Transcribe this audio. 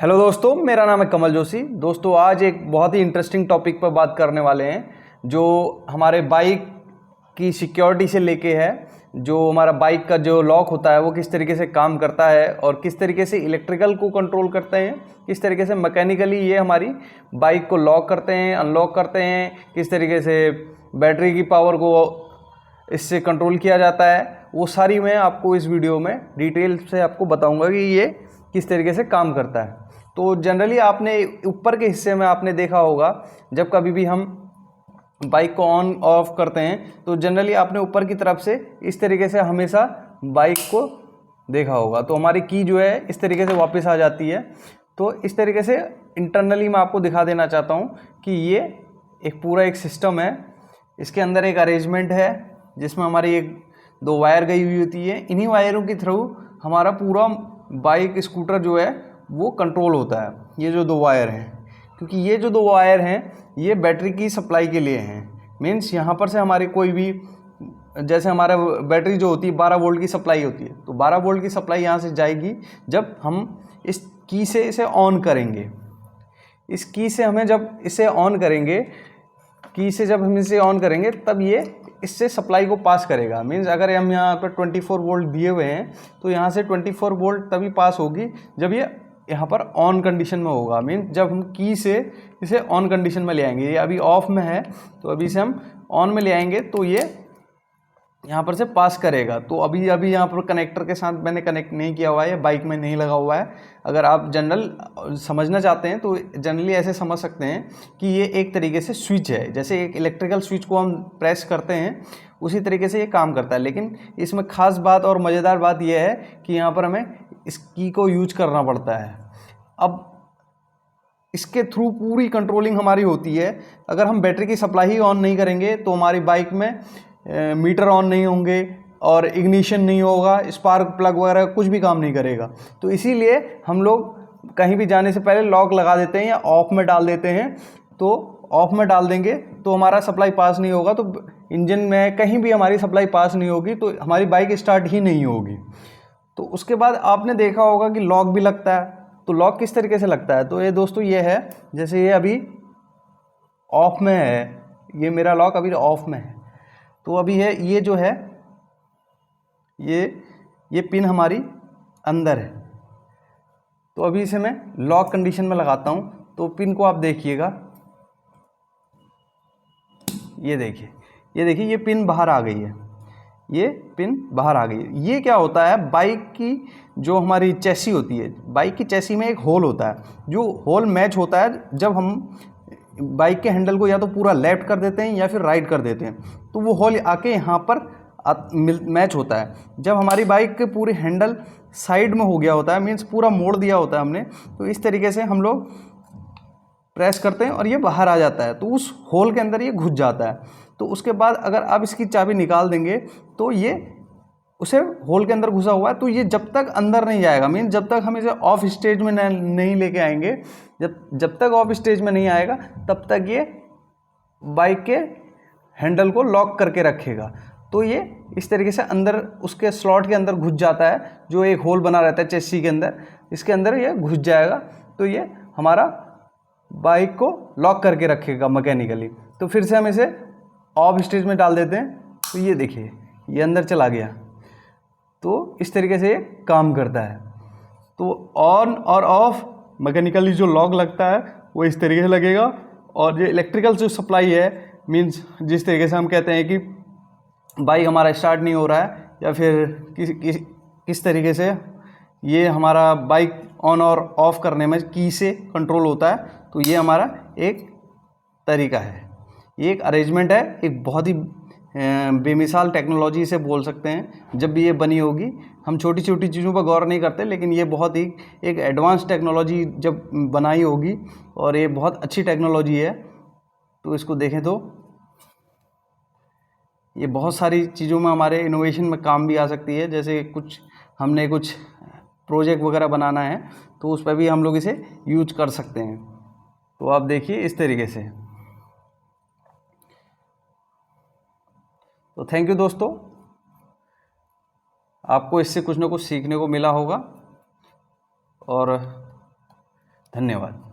Hello दोस्तों, मेरा नाम है कमल जोशी। दोस्तों, आज एक बहुत ही इंटरेस्टिंग टॉपिक पर बात करने वाले हैं जो हमारे बाइक की सिक्योरिटी से लेके है। जो हमारा बाइक का जो लॉक होता है वो किस तरीके से काम करता है और किस तरीके से इलेक्ट्रिकल को कंट्रोल करते हैं, किस तरीके से मैकेनिकली ये हमारी बाइक को लॉक करते हैं, अनलॉक करते हैं, किस तरीके से बैटरी की पावर को इससे कंट्रोल किया जाता है, वो सारी मैं आपको इस वीडियो में डिटेल से आपको बताऊंगा कि ये किस तरीके से काम करता है। तो जनरली आपने ऊपर के हिस्से में आपने देखा होगा, जब कभी भी हम बाइक को ऑन ऑफ करते हैं तो जनरली आपने ऊपर की तरफ से इस तरीके से हमेशा बाइक को देखा होगा। तो हमारी की जो है इस तरीके से वापस आ जाती है। तो इस तरीके से इंटरनली मैं आपको दिखा देना चाहता हूँ कि ये एक पूरा एक सिस्टम है। इसके अंदर एक अरेंजमेंट है जिसमें हमारी एक दो वायर गई हुई होती है। इन्हीं वायरों के थ्रू हमारा पूरा बाइक स्कूटर जो है वो कंट्रोल होता है। ये जो दो वायर हैं, क्योंकि ये जो दो वायर हैं ये बैटरी की सप्लाई के लिए हैं। मीन्स यहाँ पर से हमारी कोई भी, जैसे हमारा बैटरी जो होती है 12 वोल्ट की सप्लाई होती है, तो 12 वोल्ट की सप्लाई यहाँ से जाएगी जब हम इस की से इसे ऑन करेंगे। इस की से हमें जब इसे ऑन करेंगे, की से जब हम इसे ऑन करेंगे तब ये इससे सप्लाई को पास करेगा। मीन्स अगर हम यहाँ पर 24 वोल्ट दिए हुए हैं तो यहाँ से 24 वोल्ट तभी पास होगी जब ये यहाँ पर ऑन कंडीशन में होगा। मीन्स जब हम की से इसे ऑन कंडीशन में ले आएंगे, ये अभी ऑफ में है तो अभी इसे हम ऑन में ले आएंगे तो ये यहाँ पर से पास करेगा। तो अभी यहाँ पर कनेक्टर के साथ मैंने कनेक्ट नहीं किया हुआ है, बाइक में नहीं लगा हुआ है। अगर आप जनरल समझना चाहते हैं तो जनरली ऐसे समझ सकते हैं कि ये एक तरीके से स्विच है। जैसे एक इलेक्ट्रिकल स्विच को हम प्रेस करते हैं उसी तरीके से ये काम करता है। लेकिन इसमें ख़ास बात और मज़ेदार बात यह है कि यहाँ पर हमें इस की को यूज करना पड़ता है। अब इसके थ्रू पूरी कंट्रोलिंग हमारी होती है। अगर हम बैटरी की सप्लाई ही ऑन नहीं करेंगे तो हमारी बाइक में मीटर ऑन नहीं होंगे और इग्निशन नहीं होगा, स्पार्क प्लग वगैरह कुछ भी काम नहीं करेगा। तो इसीलिए हम लोग कहीं भी जाने से पहले लॉक लगा देते हैं या ऑफ में डाल देते हैं। तो ऑफ में डाल देंगे तो हमारा सप्लाई पास नहीं होगा, तो इंजन में कहीं भी हमारी सप्लाई पास नहीं होगी तो हमारी बाइक स्टार्ट ही नहीं होगी। तो उसके बाद आपने देखा होगा कि लॉक भी लगता है। तो लॉक किस तरीके से लगता है, तो ये दोस्तों ये है, जैसे ये अभी ऑफ में है, ये मेरा लॉक अभी ऑफ में है। तो अभी है ये जो है ये पिन हमारी अंदर है। तो अभी इसे मैं लॉक कंडीशन में लगाता हूँ। तो पिन को आप देखिएगा, ये देखिए ये पिन बाहर आ गई है, ये पिन बाहर आ गई है। ये क्या होता है, बाइक की जो हमारी चेसी होती है, बाइक की चेसी में एक होल होता है। जो होल मैच होता है जब हम बाइक के हैंडल को या तो पूरा लेफ्ट कर देते हैं या फिर राइट कर देते हैं, तो वो होल आके यहाँ पर मैच होता है। जब हमारी बाइक के पूरे हैंडल साइड में हो गया होता है, मीन्स पूरा मोड़ दिया होता है हमने, तो इस तरीके से हम लोग प्रेस करते हैं और ये बाहर आ जाता है, तो उस होल के अंदर ये घुस जाता है। तो उसके बाद अगर आप इसकी चाबी निकाल देंगे तो ये उसे होल के अंदर घुसा हुआ है, तो ये जब तक अंदर नहीं जाएगा, मीन जब तक हम इसे ऑफ स्टेज में नहीं लेके आएंगे, जब तक ऑफ स्टेज में नहीं आएगा तब तक ये बाइक के हैंडल को लॉक करके रखेगा। तो ये इस तरीके से अंदर उसके स्लॉट के अंदर घुस जाता है, जो एक होल बना रहता है चेसी के अंदर, इसके अंदर ये घुस जाएगा। तो ये हमारा बाइक को लॉक करके रखेगा मैकेनिकली। तो फिर से हम इसे ऑफ स्टेज में डाल देते हैं, तो ये देखिए ये अंदर चला गया। तो इस तरीके से ये काम करता है। तो ऑन और ऑफ मैकेनिकली जो लॉक लगता है वो इस तरीके से लगेगा। और ये इलेक्ट्रिकल जो सप्लाई है, मीन्स जिस तरीके से हम कहते हैं कि बाइक हमारा स्टार्ट नहीं हो रहा है या फिर किस तरीके से ये हमारा बाइक ऑन और ऑफ करने में की से कंट्रोल होता है, तो ये हमारा एक तरीका है, ये एक अरेंजमेंट है। एक बहुत ही बेमिसाल टेक्नोलॉजी से बोल सकते हैं। जब भी ये बनी होगी, हम छोटी छोटी चीज़ों पर गौर नहीं करते, लेकिन ये बहुत ही एक एडवांस टेक्नोलॉजी जब बनाई होगी, और ये बहुत अच्छी टेक्नोलॉजी है। तो इसको देखें तो ये बहुत सारी चीज़ों में हमारे इनोवेशन में काम भी आ सकती है। जैसे हमने कुछ प्रोजेक्ट वगैरह बनाना है तो उस पर भी हम लोग इसे यूज कर सकते हैं। तो आप देखिए इस तरीके से। तो थैंक यू दोस्तों, आपको इससे कुछ ना कुछ सीखने को मिला होगा। और धन्यवाद।